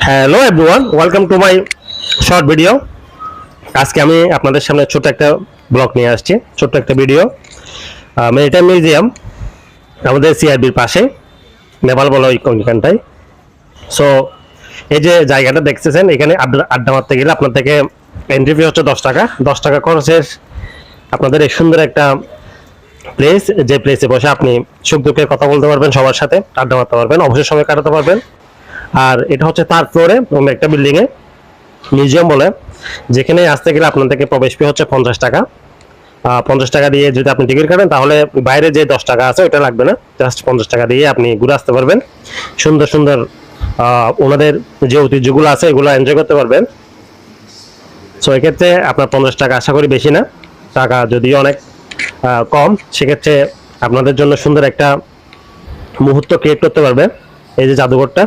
Hello everyone, welcome to my short video. আজকে আমি আপনাদের সামনে ছোট্ট একটা ব্লগ নিয়ে আসছি, ছোট্ট একটা ভিডিও। মেরিটাইম মিউজিয়াম আমাদের সিআরবির পাশে, নেপাল বলা ওইখানটায়। সো এই যে জায়গাটা দেখতেছেন, এখানে আড্ডা মারতে গেলে আপনার থেকে এন্ট্রি ফি হচ্ছে 10 টাকা। 10 টাকা খরচের আপনাদের এই সুন্দর একটা প্লেস, যে প্লেসে বসে আপনি সুখ দুঃখের কথা বলতে পারবেন, সবার সাথে আড্ডা মারতে পারবেন, অবসর সময় কাটাতে পারবেন। আর এটা হচ্ছে 3rd ফ্লোরে অন্য একটা বিল্ডিং এ মিউজিয়াম বলে, যেখানে আসতে গেলে আপনার থেকে প্রবেশ ফি হচ্ছে 50 টাকা। 50 টাকা দিয়ে যদি আপনি টিকিট কাটেন তাহলে বাইরে যে 10 টাকা আছে ওটা লাগবে না, জাস্ট 50 টাকা দিয়ে আপনি ঘুরে আসতে পারবেন। সুন্দর সুন্দর ওনাদের যে ঐতিহ্যগুলো আছে এগুলো এনজয় করতে পারবেন। সো এক্ষেত্রে আপনার 50 টাকা আশা করি বেশি না, টাকা যদিও অনেক কম, সেক্ষেত্রে আপনাদের জন্য সুন্দর একটা মুহূর্ত ক্রিয়েট করতে পারবে এই যে জাদুঘরটা।